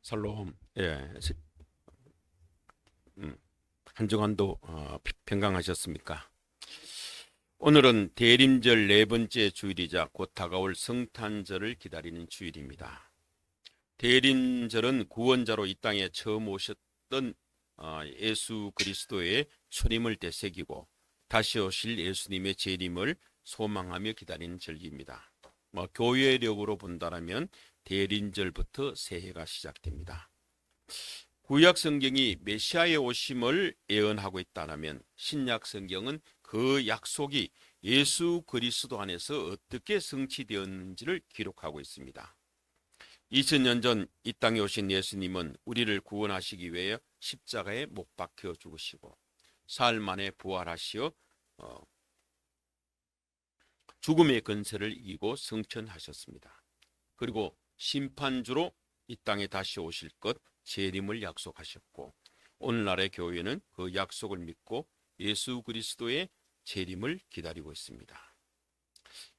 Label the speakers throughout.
Speaker 1: 살롬, 한 주간도 평강하셨습니까? 오늘은 대림절 네 번째 주일이자 곧 다가올 성탄절을 기다리는 주일입니다. 대림절은 구원자로 이 땅에 처음 오셨던 예수 그리스도의 초림을 되새기고 다시 오실 예수님의 재림을 소망하며 기다리는 절기입니다. 교회력으로 본다면 대림절부터 새해가 시작됩니다. 구약 성경이 메시아의 오심을 예언하고 있다면 신약 성경은 그 약속이 예수 그리스도 안에서 어떻게 성취되었는지를 기록하고 있습니다. 2000년 전 이 땅에 오신 예수님은 우리를 구원하시기 위해 십자가에 못 박혀 죽으시고 사흘 만에 부활하시어 죽음의 권세를 이기고 승천하셨습니다. 그리고 심판주로 이 땅에 다시 오실 것 재림을 약속하셨고 오늘날의 교회는 그 약속을 믿고 예수 그리스도의 재림을 기다리고 있습니다.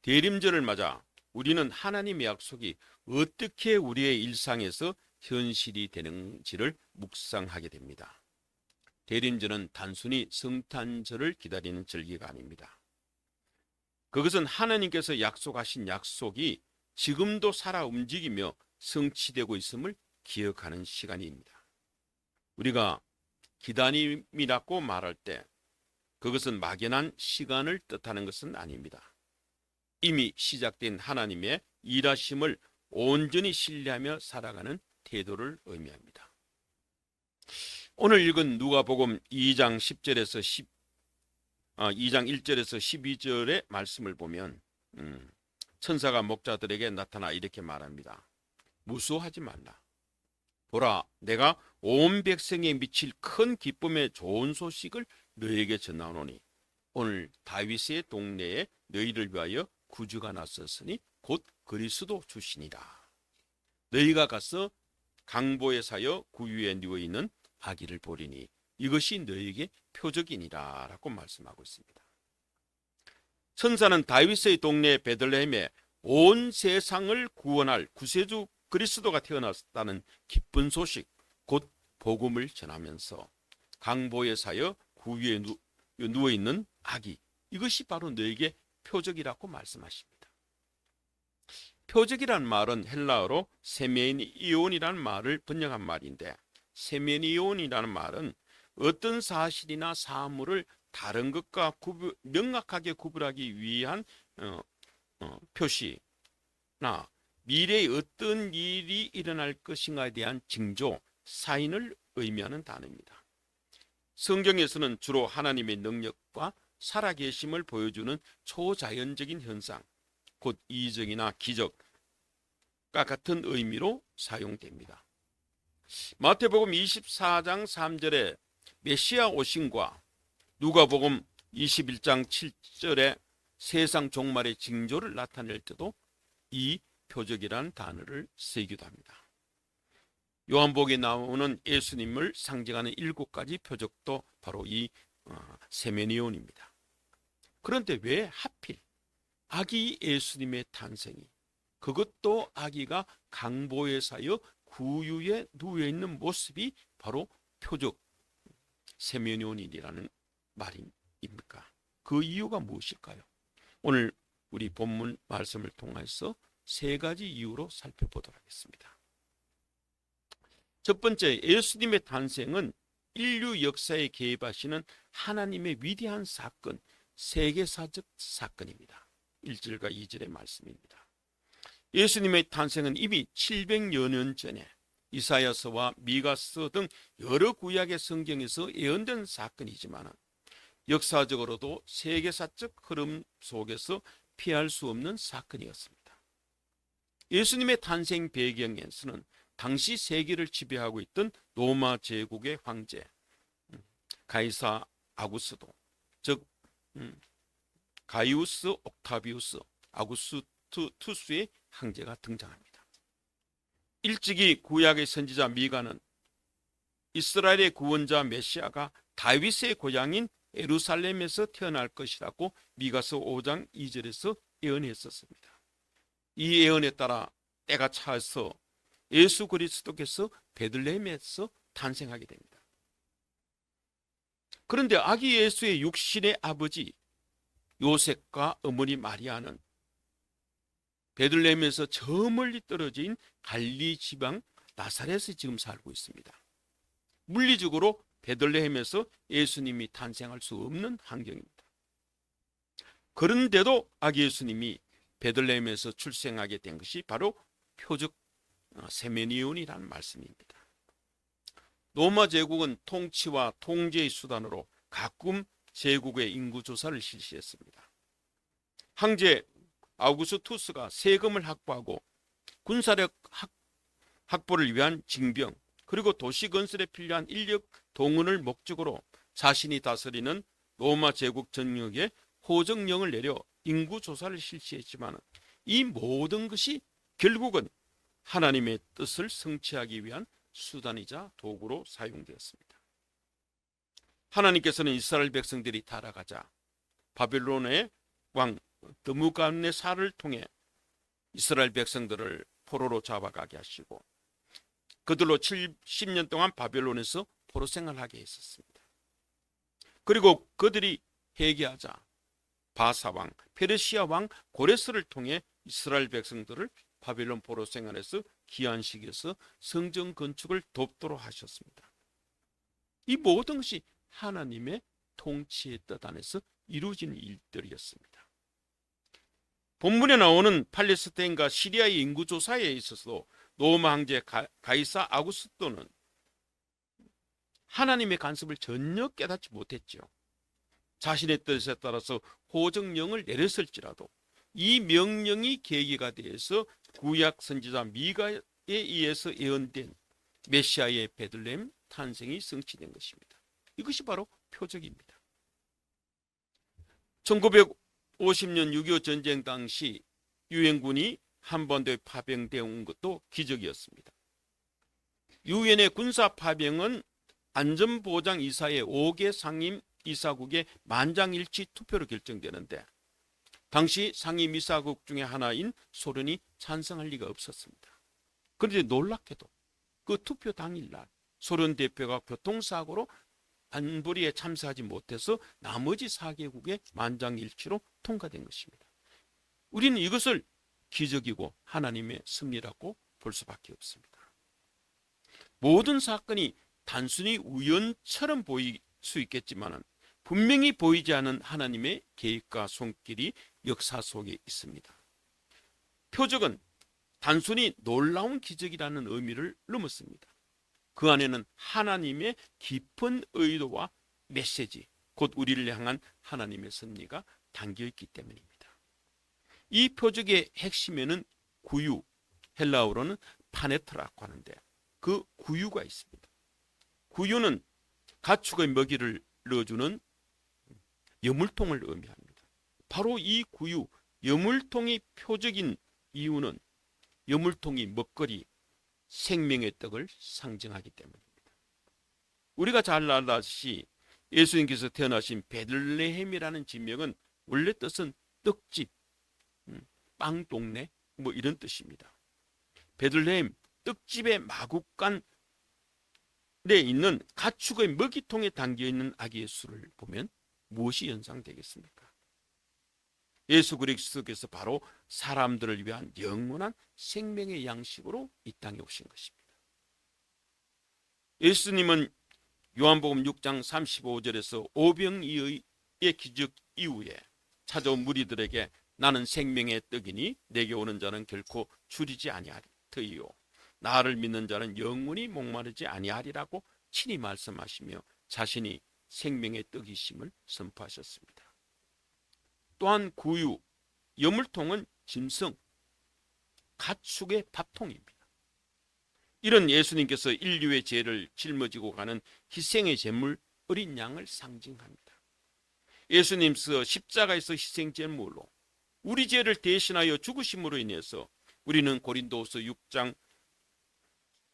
Speaker 1: 대림절을 맞아 우리는 하나님의 약속이 어떻게 우리의 일상에서 현실이 되는지를 묵상하게 됩니다. 대림절은 단순히 성탄절을 기다리는 절기가 아닙니다. 그것은 하나님께서 약속하신 약속이 지금도 살아 움직이며 성취되고 있음을 기억하는 시간입니다. 우리가 기다림이라고 말할 때 그것은 막연한 시간을 뜻하는 것은 아닙니다. 이미 시작된 하나님의 일하심을 온전히 신뢰하며 살아가는 태도를 의미합니다. 오늘 읽은 누가복음 2장 1절에서 12절의 말씀을 보면 천사가 목자들에게 나타나 이렇게 말합니다. 무수하지 말라. 보라, 내가 온 백성에 미칠 큰 기쁨의 좋은 소식을 너에게 전하노니 오늘 다윗의 동네에 너희를 위하여 구주가 났었으니 곧 그리스도 주시니라. 너희가 가서 강보에 사여 구유에 누워있는 아기를 보리니 이것이 너희에게 표적이니라 라고 말씀하고 있습니다. 천사는 다윗의 동네 베들레헴에 온 세상을 구원할 구세주 그리스도가 태어났다는 기쁜 소식, 곧 복음을 전하면서 강보에 사여 구유에 누워있는 아기, 이것이 바로 너에게 표적이라고 말씀하십니다. 표적이란 말은 헬라어로 세메니온이라는 말을 번역한 말인데, 세메니온이라는 말은 어떤 사실이나 사물을 다른 것과 명확하게 구분하기 위한 표시나 미래에 어떤 일이 일어날 것인가에 대한 징조, 사인을 의미하는 단어입니다. 성경에서는 주로 하나님의 능력과 살아계심을 보여주는 초자연적인 현상, 곧 이적이나 기적과 같은 의미로 사용됩니다. 마태복음 24장 3절에 메시아 오심과 누가복음 21장 7절에 세상 종말의 징조를 나타낼 때도 이 표적이라는 단어를 쓰기도 합니다. 요한복음에 나오는 예수님을 상징하는 7가지 표적도 바로 이 세메니온입니다. 그런데 왜 하필 아기 예수님의 탄생이, 그것도 아기가 강보에 사여 구유에 누워있는 모습이 바로 표적 세메니온이라는 말입니까? 그 이유가 무엇일까요? 오늘 우리 본문 말씀을 통해서 3가지 이유로 살펴보도록 하겠습니다. 첫 번째, 예수님의 탄생은 인류 역사에 개입하시는 하나님의 위대한 사건, 세계사적 사건입니다. 1절과 2절의 말씀입니다. 예수님의 탄생은 이미 700여 년 전에 이사야서와 미가서 등 여러 구약의 성경에서 예언된 사건이지만 역사적으로도 세계사적 흐름 속에서 피할 수 없는 사건이었습니다. 예수님의 탄생 배경에서는 당시 세계를 지배하고 있던 로마 제국의 황제 가이사 아구스도, 즉 가이우스 옥타비우스 아구스투스의 황제가 등장합니다. 일찍이 구약의 선지자 미가는 이스라엘의 구원자 메시아가 다윗의 고향인 예루살렘에서 태어날 것이라고 미가서 5장 2절에서 예언했었습니다. 이 예언에 따라 때가 차서 예수 그리스도께서 베들레헴에서 탄생하게 됩니다. 그런데 아기 예수의 육신의 아버지 요셉과 어머니 마리아는 베들레헴에서 저 멀리 떨어진 갈리 지방 나사렛에 지금 살고 있습니다. 물리적으로 베들레헴에서 예수님이 탄생할 수 없는 환경입니다. 그런데도 아기 예수님이 베들레헴에서 출생하게 된 것이 바로 표적 세메니온이라는 말씀입니다. 로마 제국은 통치와 통제의 수단으로 가끔 제국의 인구 조사를 실시했습니다. 황제 아우구스투스가 세금을 확보하고 군사력 확보를 위한 징병, 그리고 도시 건설에 필요한 인력 동원을 목적으로 자신이 다스리는 로마 제국 전역에 호정령을 내려 인구 조사를 실시했지만 이 모든 것이 결국은 하나님의 뜻을 성취하기 위한 수단이자 도구로 사용되었습니다. 하나님께서는 이스라엘 백성들이 타락하자 바벨론의 왕 느부갓네살을 통해 이스라엘 백성들을 포로로 잡아가게 하시고 그들로 70년 동안 바벨론에서 포로 생활하게 했었습니다. 그리고 그들이 회개하자 바사왕, 페르시아 왕 고레스를 통해 이스라엘 백성들을 바벨론 포로 생활에서 귀환시켜서 성전 건축을 돕도록 하셨습니다. 이 모든 것이 하나님의 통치의 뜻 안에서 이루어지는 일들이었습니다. 본문에 나오는 팔레스타인과 시리아의 인구조사에 있어서도 로마 황제 가이사 아구스토는 하나님의 간섭을 전혀 깨닫지 못했죠. 자신의 뜻에 따라서 호정령을 내렸을지라도 이 명령이 계기가 되어서 구약 선지자 미가에 의해서 예언된 메시아의 베들레헴 탄생이 성취된 것입니다. 이것이 바로 표적입니다. 1950년 6.25 전쟁 당시 유엔군이 한반도에 파병되어 것도 기적이었습니다. 유엔의 군사 파병은 안전보장이사회 5개 상임 이사국의 만장일치 투표로 결정되는데 당시 상임 이사국 중에 하나인 소련이 찬성할 리가 없었습니다. 그런데 놀랍게도 그 투표 당일날 소련 대표가 교통사고로 안보리에 참석하지 못해서 나머지 4개국의 만장일치로 통과된 것입니다. 우리는 이것을 기적이고 하나님의 섭리라고 볼 수밖에 없습니다. 모든 사건이 단순히 우연처럼 보일 수 있겠지만 분명히 보이지 않은 하나님의 계획과 손길이 역사 속에 있습니다. 표적은 단순히 놀라운 기적이라는 의미를 넘었습니다. 그 안에는 하나님의 깊은 의도와 메시지, 곧 우리를 향한 하나님의 섭리가 담겨있기 때문입니다. 이 표적의 핵심에는 구유, 헬라어로는 파네트라고 하는데 그 구유가 있습니다. 구유는 가축의 먹이를 넣어주는 여물통을 의미합니다. 바로 이 구유, 여물통이 표적인 이유는 여물통이 먹거리, 생명의 떡을 상징하기 때문입니다. 우리가 잘 알다시피 예수님께서 태어나신 베들레헴이라는 지명은 원래 뜻은 떡집, 빵동네 뭐 이런 뜻입니다. 베들레헴, 떡집의 마구간에 있는 가축의 먹이통에 담겨있는 아기 예수를 보면 무엇이 연상되겠습니까? 예수 그리스도께서 바로 사람들을 위한 영원한 생명의 양식으로 이 땅에 오신 것입니다. 예수님은 요한복음 6장 35절에서 오병이어의 기적 이후에 찾아온 무리들에게 나는 생명의 떡이니 내게 오는 자는 결코 줄이지 아니하리요 나를 믿는 자는 영원히 목마르지 아니하리라고 친히 말씀하시며 자신이 생명의 떡이심을 선포하셨습니다. 또한 구유, 여물통은 짐승, 가축의 밥통입니다. 이런 예수님께서 인류의 죄를 짊어지고 가는 희생의 제물 어린 양을 상징합니다. 예수님께서 십자가에서 희생 제물로 우리 죄를 대신하여 죽으심으로 인해서 우리는 고린도후서 6장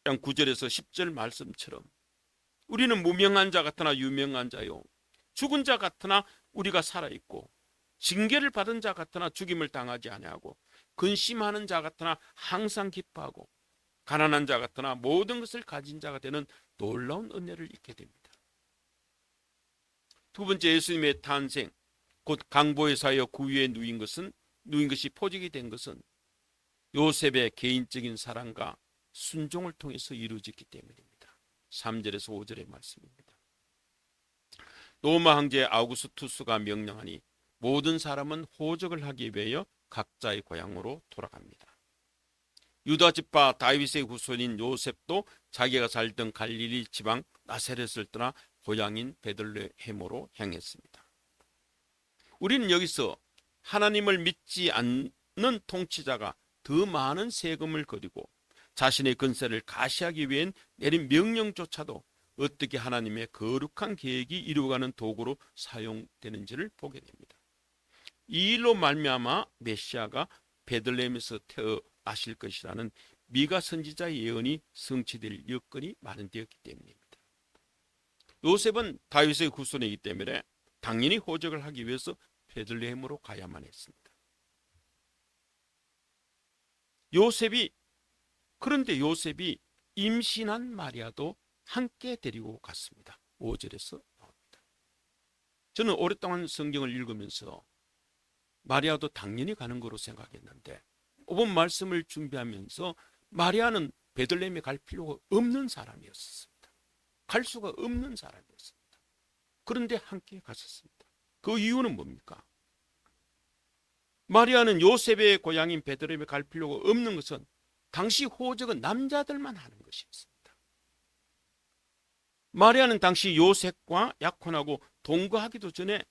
Speaker 1: 9절에서 10절 말씀처럼 우리는 무명한 자 같으나 유명한 자요 죽은 자 같으나 우리가 살아있고 징계를 받은 자 같으나 죽임을 당하지 아니하고 근심하는 자 같으나 항상 기뻐하고 가난한 자 같으나 모든 것을 가진 자가 되는 놀라운 은혜를 잊게 됩니다. 두 번째, 예수님의 탄생, 곧 강보의 사여 구유에 누인 것이 포직이 된 것은 요셉의 개인적인 사랑과 순종을 통해서 이루어졌기 때문입니다. 3절에서 5절의 말씀입니다. 로마 황제 아우구스투스가 명령하니 모든 사람은 호적을 하기 위하여 각자의 고향으로 돌아갑니다. 유다 지파 다윗의 후손인 요셉도 자기가 살던 갈릴리 지방 나사렛을 떠나 고향인 베들레헴으로 향했습니다. 우리는 여기서 하나님을 믿지 않는 통치자가 더 많은 세금을 거두고 자신의 권세를 가시하기 위해 내린 명령조차도 어떻게 하나님의 거룩한 계획이 이루어가는 도구로 사용되는지를 보게 됩니다. 이 일로 말미암아 메시아가 베들레헴에서 태어나실 것이라는 미가 선지자의 예언이 성취될 여건이 마련되었기 때문입니다. 요셉은 다윗의 후손이기 때문에 당연히 호적을 하기 위해서 베들레헴으로 가야만 했습니다. 그런데 요셉이 임신한 마리아도 함께 데리고 갔습니다. 5절에서 나옵니다. 저는 오랫동안 성경을 읽으면서 마리아도 당연히 가는 거로 생각했는데 오번 말씀을 준비하면서 마리아는 베들레헴에 갈 필요가 없는 사람이었습니다. 갈 수가 없는 사람이었습니다. 그런데 함께 갔었습니다. 그 이유는 뭡니까? 마리아는 요셉의 고향인 베들레헴에 갈 필요가 없는 것은 당시 호적은 남자들만 하는 것이었습니다. 마리아는 당시 요셉과 약혼하고 동거하기도 전에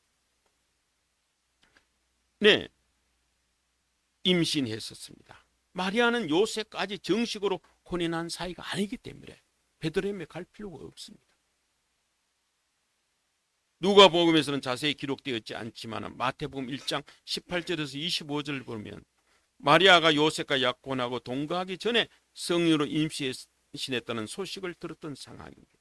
Speaker 1: 임신했었습니다. 마리아는 요셉까지 정식으로 혼인한 사이가 아니기 때문에 베들레헴에 갈 필요가 없습니다. 누가복음에서는 자세히 기록되어 있지 않지만 마태복음 1장 18절에서 25절을 보면 마리아가 요셉과 약혼하고 동거하기 전에 성령으로 임신했다는 소식을 들었던 상황입니다.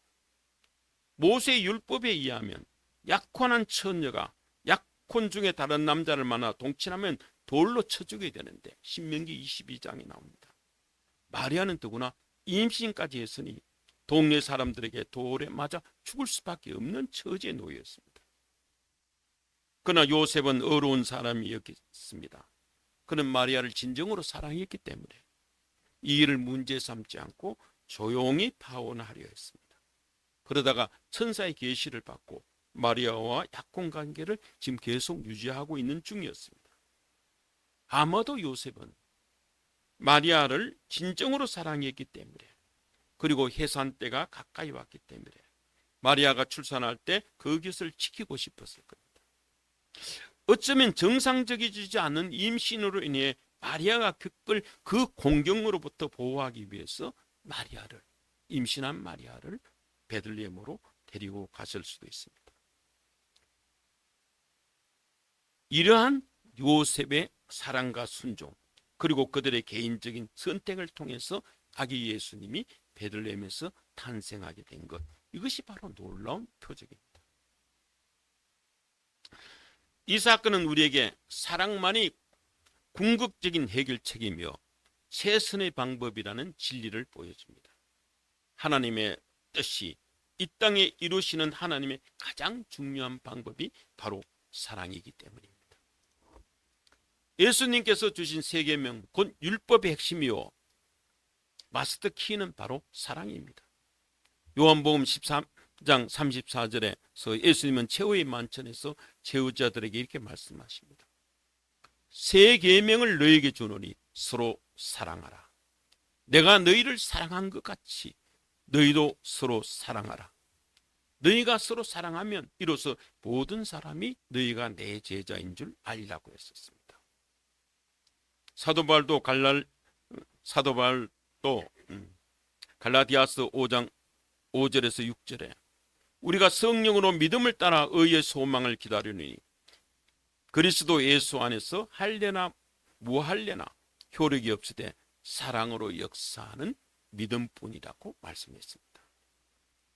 Speaker 1: 모세의 율법에 의하면 약혼한 처녀가 약혼 중에 다른 남자를 만나 동친하면 돌로 쳐 죽여야 되는데 신명기 22장이 나옵니다. 마리아는 더구나 임신까지 했으니 동네 사람들에게 돌에 맞아 죽을 수밖에 없는 처지에 놓였습니다. 그러나 요셉은 어려운 사람이었습니다. 그는 마리아를 진정으로 사랑했기 때문에 이 일을 문제 삼지 않고 조용히 파혼하려 했습니다. 그러다가 천사의 계시를 받고 마리아와 약혼 관계를 지금 계속 유지하고 있는 중이었습니다. 아마도 요셉은 마리아를 진정으로 사랑했기 때문에 그리고 해산 때가 가까이 왔기 때문에 마리아가 출산할 때 그 곁을 지키고 싶었을 겁니다. 어쩌면 정상적이지 않은 임신으로 인해 마리아가 겪을 그 공경으로부터 보호하기 위해서 임신한 마리아를 베들레헴으로 데리고 갔을 수도 있습니다. 이러한 요셉의 사랑과 순종 그리고 그들의 개인적인 선택을 통해서 아기 예수님이 베들레헴에서 탄생하게 된 것, 이것이 바로 놀라운 표적입니다. 이 사건은 우리에게 사랑만이 궁극적인 해결책이며 최선의 방법이라는 진리를 보여줍니다. 하나님의 뜻이 이 땅에 이루시는 하나님의 가장 중요한 방법이 바로 사랑이기 때문입니다. 예수님께서 주신 세 계명, 곧 율법의 핵심이요 마스터 키는 바로 사랑입니다. 요한복음 13장 34절에서 예수님은 최후의 만찬에서 제후자들에게 이렇게 말씀하십니다. 세 계명을 너에게 주노니 서로 사랑하라. 내가 너희를 사랑한 것 같이 너희도 서로 사랑하라. 너희가 서로 사랑하면 이로써 모든 사람이 너희가 내 제자인 줄 알리라고 했었습니다. 사도 바울도 갈라디아서 5장 5절에서 6절에 우리가 성령으로 믿음을 따라 의의 소망을 기다리니 그리스도 예수 안에서 할례나 무할례나 효력이 없으되 사랑으로 역사하는 믿음뿐이라고 말씀했습니다.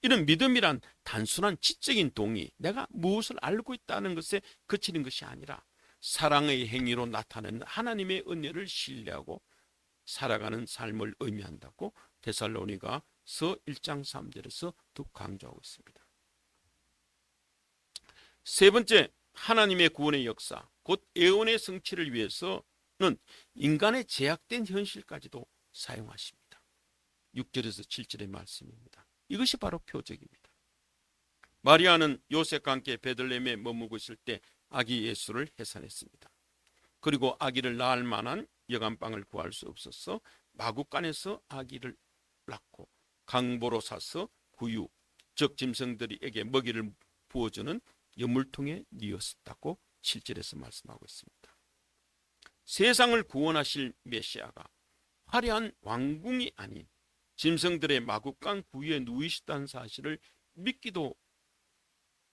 Speaker 1: 이런 믿음이란 단순한 지적인 동의, 내가 무엇을 알고 있다는 것에 그치는 것이 아니라 사랑의 행위로 나타내는 하나님의 은혜를 신뢰하고 살아가는 삶을 의미한다고 데살로니가서 1장 3절에서 더 강조하고 있습니다. 세 번째, 하나님의 구원의 역사, 곧 애원의 성취를 위해서는 인간의 제약된 현실까지도 사용하십니다. 6절에서 7절의 말씀입니다. 이것이 바로 표적입니다. 마리아는 요셉과 함께 베들레헴에 머물고 있을 때 아기 예수를 해산했습니다. 그리고 아기를 낳을 만한 여간방을 구할 수 없어서 마구간에서 아기를 낳고 강보로 사서 구유, 즉 짐승들에게 먹이를 부어주는 여물통에 뉘었다고 7절에서 말씀하고 있습니다. 세상을 구원하실 메시아가 화려한 왕궁이 아닌 짐승들의 마구간 구유에 누이시다는 사실을 믿기도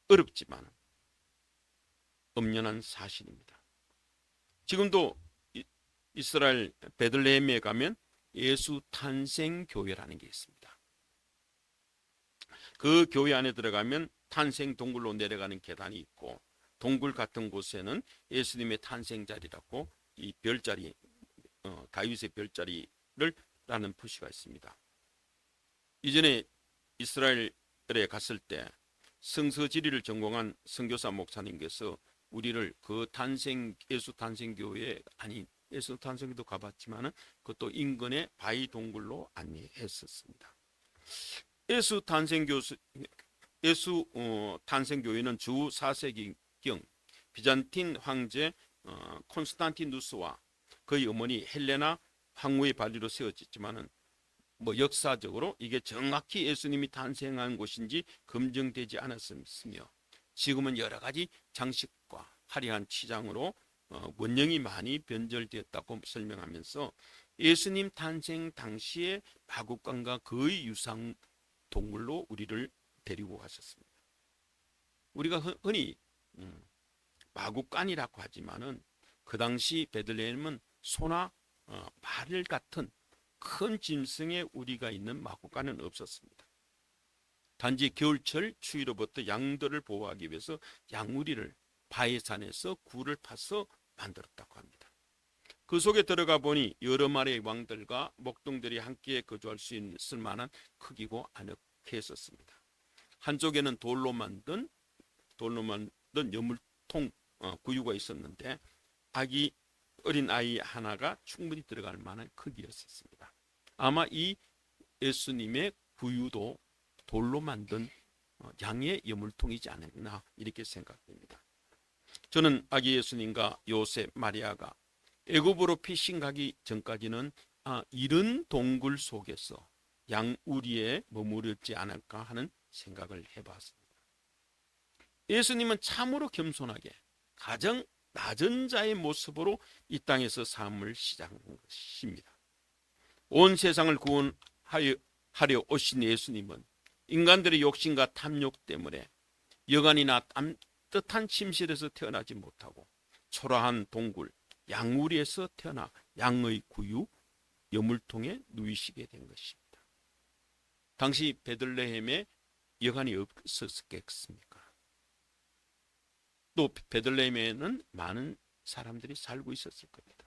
Speaker 1: 어렵지만 엄연한 사실입니다. 지금도 이스라엘 베들레헴에 가면 예수 탄생 교회라는 게 있습니다. 그 교회 안에 들어가면 탄생 동굴로 내려가는 계단이 있고, 동굴 같은 곳에는 예수님의 탄생 자리라고 이 별자리, 다윗의 별자리를 라는 표시가 있습니다. 이전에 이스라엘에 갔을 때 성서지리를 전공한 선교사 목사님께서 우리를 그 예수 탄생교회 아닌 예수 탄생교도 가봤지만은 그것도 인근의 바위 동굴로 안내했었습니다. 예수 탄생교회는 주 4세기경 비잔틴 황제 콘스탄티누스와 그의 어머니 헬레나 황후의 발리로 세워졌지만은 역사적으로 이게 정확히 예수님이 탄생한 곳인지 검증되지 않았으며, 지금은 여러 가지 장식과 화려한 치장으로 원형이 많이 변절되었다고 설명하면서 예수님 탄생 당시의 마구간과 거의 유사한 동굴로 우리를 데리고 가셨습니다. 우리가 흔히 마구간이라고 하지만은 그 당시 베들레헴은 소나 말 같은 큰 짐승의 우리가 있는 마구간은 없었습니다. 단지 겨울철 추위로부터 양들을 보호하기 위해서 양우리를 바위산에서 굴을 파서 만들었다고 합니다. 그 속에 들어가 보니 여러 마리의 왕들과 목동들이 함께 거주할 수 있을 만한 크기고 아늑했었습니다. 한쪽에는 돌로 만든 여물통 구유가 있었는데 어린 아이 하나가 충분히 들어갈 만한 크기였었습니다. 아마 이 예수님의 구유도 돌로 만든 양의 여물통이지 않았나 이렇게 생각됩니다. 저는 아기 예수님과 요셉, 마리아가 애굽으로 피신 가기 전까지는 이런 동굴 속에서 양우리에 머무르지 않을까 하는 생각을 해봤습니다. 예수님은 참으로 겸손하게 가장 낮은 자의 모습으로 이 땅에서 삶을 시작한 것입니다. 온 세상을 구원하려 오신 예수님은 인간들의 욕심과 탐욕 때문에 여간이나 따뜻한 침실에서 태어나지 못하고 초라한 동굴, 양우리에서 태어나 양의 구유, 여물통에 누이시게 된 것입니다. 당시 베들레헴에 여간이 없었겠습니까? 또 베들레헴에는 많은 사람들이 살고 있었을 겁니다.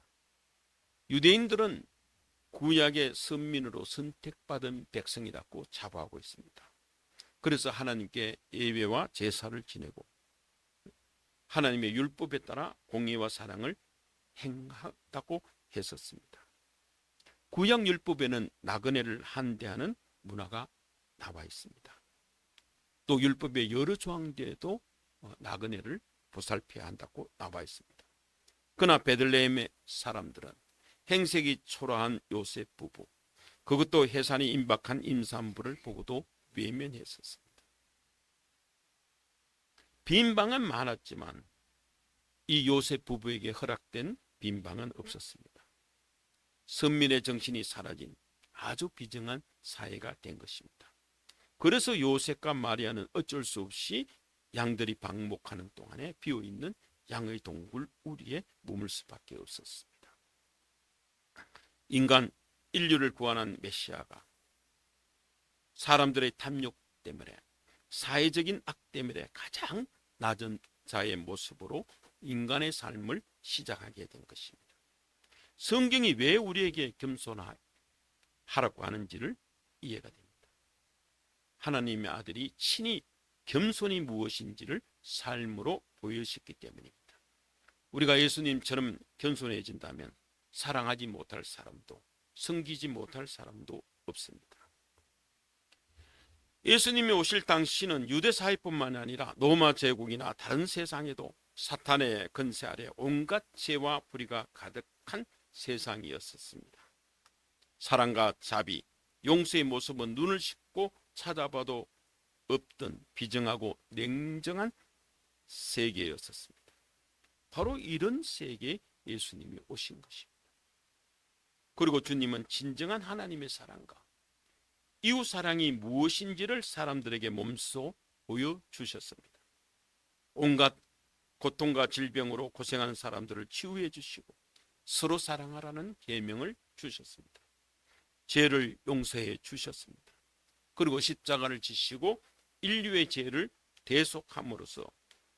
Speaker 1: 유대인들은 구약의 선민으로 선택받은 백성이라고 자부하고 있습니다. 그래서 하나님께 예배와 제사를 지내고 하나님의 율법에 따라 공의와 사랑을 행하다고 했었습니다. 구약 율법에는 나그네를 한대하는 문화가 나와 있습니다. 또 율법의 여러 조항들에도 나그네를 보살펴야 한다고 나와 있습니다. 그러나 베들레헴의 사람들은 행색이 초라한 요셉 부부, 그것도 해산이 임박한 임산부를 보고도 외면했었습니다. 빈 방은 많았지만 이 요셉 부부에게 허락된 빈 방은 없었습니다. 선민의 정신이 사라진 아주 비정한 사회가 된 것입니다. 그래서 요셉과 마리아는 어쩔 수 없이 양들이 방목하는 동안에 비어있는 양의 동굴 우리에 머물 수밖에 없었습니다. 인류를 구원한 메시아가 사람들의 탐욕 때문에, 사회적인 악 때문에 가장 낮은 자의 모습으로 인간의 삶을 시작하게 된 것입니다. 성경이 왜 우리에게 겸손하라고 하는지를 이해가 됩니다. 하나님의 아들이 친히 겸손이 무엇인지를 삶으로 보여주셨기 때문입니다. 우리가 예수님처럼 겸손해진다면 사랑하지 못할 사람도, 섬기지 못할 사람도 없습니다. 예수님이 오실 당시는 유대 사회뿐만 아니라 로마 제국이나 다른 세상에도 사탄의 권세 아래 온갖 죄와 불의가 가득한 세상이었습니다. 사랑과 자비, 용서의 모습은 눈을 씻고 찾아봐도 없던 비정하고 냉정한 세계였었습니다. 바로 이런 세계에 예수님이 오신 것입니다. 그리고 주님은 진정한 하나님의 사랑과 이웃 사랑이 무엇인지를 사람들에게 몸소 보여주셨습니다. 온갖 고통과 질병으로 고생하는 사람들을 치유해 주시고 서로 사랑하라는 계명을 주셨습니다. 죄를 용서해 주셨습니다. 그리고 십자가를 지시고 인류의 죄를 대속함으로써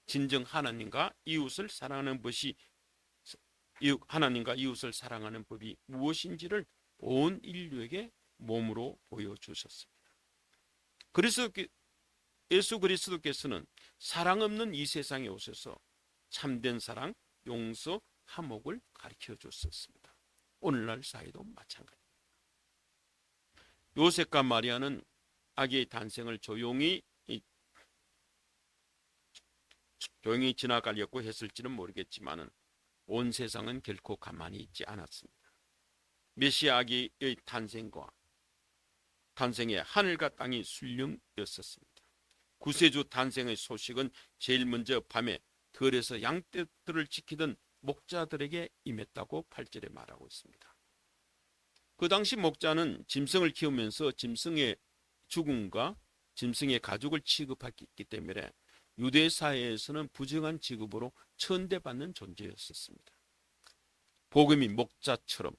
Speaker 1: 진정 하나님과 이웃을 사랑하는 법이 무엇인지를 온 인류에게 몸으로 보여주셨습니다. 그래서 예수 그리스도께서는 사랑 없는 이 세상에 오셔서 참된 사랑, 용서, 화목을 가르쳐 줬었습니다. 오늘날 사회도 마찬가지입니다. 요셉과 마리아는 아기의 탄생을 조용히 지나가려고 했을지는 모르겠지만 온 세상은 결코 가만히 있지 않았습니다. 메시아 아기의 탄생에 하늘과 땅이 술렁였었습니다. 구세주 탄생의 소식은 제일 먼저 밤에 들에서 양떼들을 지키던 목자들에게 임했다고 8절에 말하고 있습니다. 그 당시 목자는 짐승을 키우면서 짐승의 죽음과 짐승의 가죽을 취급했기 때문에 유대 사회에서는 부정한 취급으로 천대받는 존재였었습니다. 복음이 목자처럼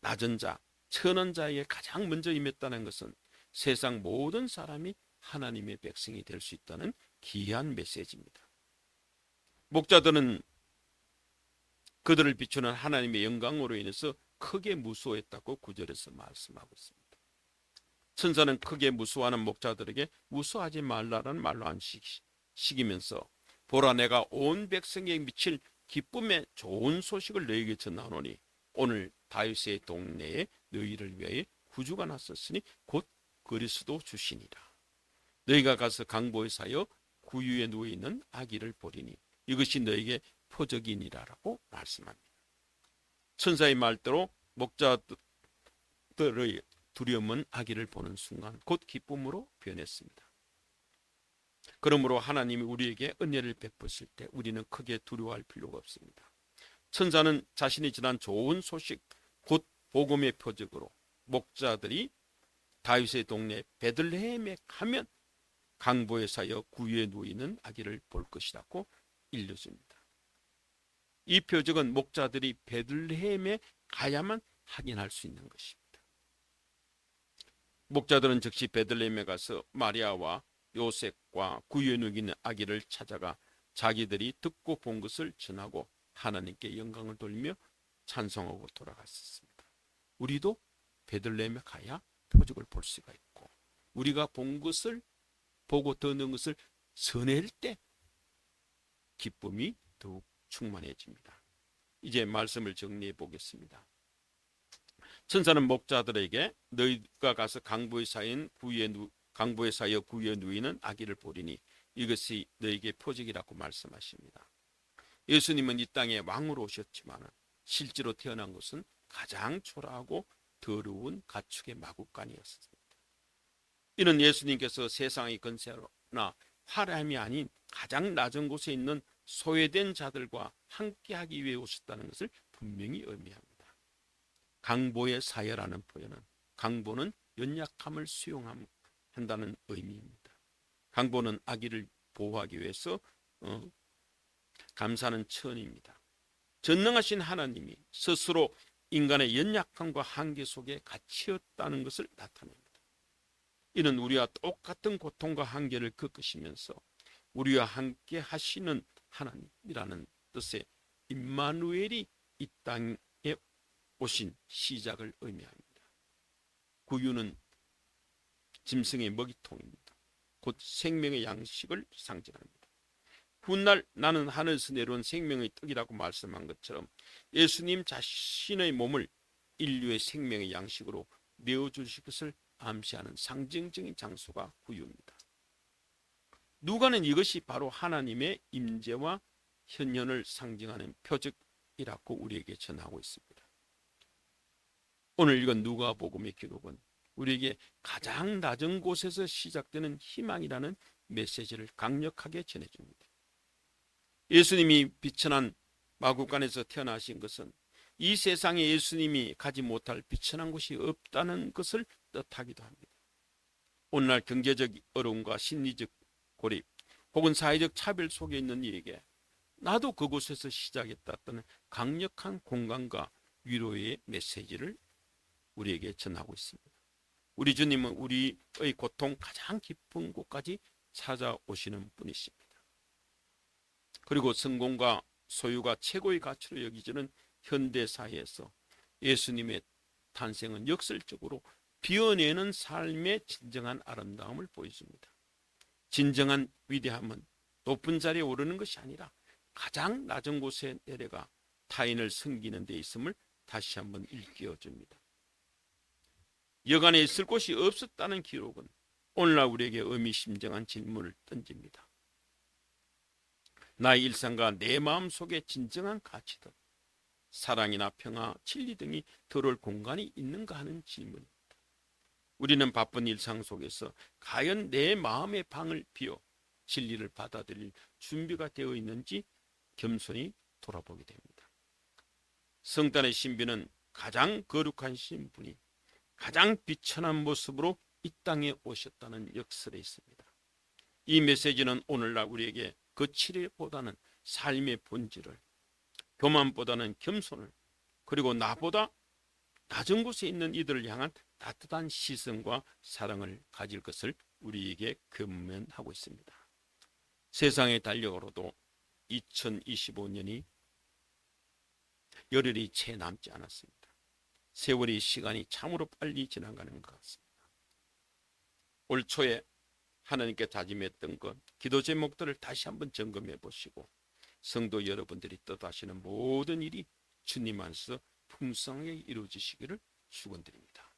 Speaker 1: 낮은 자, 천한 자에게 가장 먼저 임했다는 것은 세상 모든 사람이 하나님의 백성이 될 수 있다는 귀한 메시지입니다. 목자들은 그들을 비추는 하나님의 영광으로 인해서 크게 무수했다고 9절에서 말씀하고 있습니다. 천사는 크게 무수하는 목자들에게 무수하지 말라라는 말로 안식이면서 보라, 내가 온 백성에게 미칠 기쁨의 좋은 소식을 너희에게 전하노니 오늘 다윗의 동네에 너희를 위하여 구주가 났었으니 곧 그리스도 주시니라. 너희가 가서 강보에 사여 구유에 누워 있는 아기를 보리니 이것이 너희에게 표적이니라라고 말씀합니다. 천사의 말대로 목자들의 두려움은 아기를 보는 순간 곧 기쁨으로 변했습니다. 그러므로 하나님이 우리에게 은혜를 베푸실 때 우리는 크게 두려워할 필요가 없습니다. 천사는 자신이 전한 좋은 소식, 곧 복음의 표적으로 목자들이 다윗의 동네 베들레헴에 가면 강보에 사여 구유에 누이는 아기를 볼 것이라고 일러줍니다. 이 표적은 목자들이 베들레헴에 가야만 확인할 수 있는 것입니다. 목자들은 즉시 베들레헴에 가서 마리아와 요셉과 구유에 누이는 아기를 찾아가 자기들이 듣고 본 것을 전하고 하나님께 영광을 돌리며 찬송하고 돌아갔습니다. 우리도 베들레헴에 가야 표적을 볼 수가 있고 우리가 본 것을 보고 듣는 것을 전할 때 기쁨이 더욱 충만해집니다. 이제 말씀을 정리해 보겠습니다. 천사는 목자들에게 너희가 가서 강보에 사여 구유에 누이는 아기를 보리니 이것이 너희에게 표적이라고 말씀하십니다. 예수님은 이 땅에 왕으로 오셨지만 실제로 태어난 것은 가장 초라하고 더러운 가축의 마구간이었습니다. 이는 예수님께서 세상의 권세나 화려함이 아닌 가장 낮은 곳에 있는 소외된 자들과 함께하기 위해 오셨다는 것을 분명히 의미합니다. 강보의 사여라는 표현은 강보는 연약함을 수용한다는 의미입니다. 강보는 아기를 보호하기 위해서 감사하는 천입니다. 전능하신 하나님이 스스로 인간의 연약함과 한계 속에 갇혔다는 것을 나타냅니다. 이는 우리와 똑같은 고통과 한계를 겪으시면서 우리와 함께 하시는 하나님이라는 뜻의 임마누엘이 이 땅에 오신 시작을 의미합니다. 구유는 짐승의 먹이통입니다. 곧 생명의 양식을 상징합니다. 훗날 나는 하늘에서 내려온 생명의 떡이라고 말씀한 것처럼 예수님 자신의 몸을 인류의 생명의 양식으로 내어주실 것을 암시하는 상징적인 장소가 구유입니다. 누가는 이것이 바로 하나님의 임재와 현현을 상징하는 표적이라고 우리에게 전하고 있습니다. 오늘 읽은 누가복음의 기록은 우리에게 가장 낮은 곳에서 시작되는 희망이라는 메시지를 강력하게 전해줍니다. 예수님이 비천한 마구간에서 태어나신 것은 이 세상에 예수님이 가지 못할 비천한 곳이 없다는 것을 뜻하기도 합니다. 오늘날 경제적 어려움과 심리적 고립 혹은 사회적 차별 속에 있는 이에게 나도 그곳에서 시작했다는 강력한 공감과 위로의 메시지를 우리에게 전하고 있습니다. 우리 주님은 우리의 고통 가장 깊은 곳까지 찾아오시는 분이십니다. 그리고 성공과 소유가 최고의 가치로 여기지는 현대 사회에서 예수님의 탄생은 역설적으로 비워내는 삶의 진정한 아름다움을 보여줍니다. 진정한 위대함은 높은 자리에 오르는 것이 아니라 가장 낮은 곳에 내려가 타인을 섬기는 데 있음을 다시 한번 일깨워줍니다. 여간에 있을 곳이 없었다는 기록은 오늘날 우리에게 의미심장한 질문을 던집니다. 나의 일상과 내 마음 속에 진정한 가치들, 사랑이나 평화, 진리 등이 들어올 공간이 있는가 하는 질문입니다. 우리는 바쁜 일상 속에서 과연 내 마음의 방을 비워 진리를 받아들일 준비가 되어 있는지 겸손히 돌아보게 됩니다. 성단의 신비는 가장 거룩한 신분이 가장 비천한 모습으로 이 땅에 오셨다는 역설에 있습니다. 이 메시지는 오늘날 우리에게 거칠이보다는 삶의 본질을, 교만보다는 겸손을, 그리고 나보다 낮은 곳에 있는 이들을 향한 따뜻한 시선과 사랑을 가질 것을 우리에게 권면하고 있습니다. 세상의 달력으로도 2025년이 열흘이 채 남지 않았습니다. 세월의 시간이 참으로 빨리 지나가는 것 같습니다. 올 초에 하나님께 다짐했던 것, 기도 제목들을 다시 한번 점검해 보시고 성도 여러분들이 뜻하시는 모든 일이 주님 안에서 풍성하게 이루어지시기를 축원드립니다.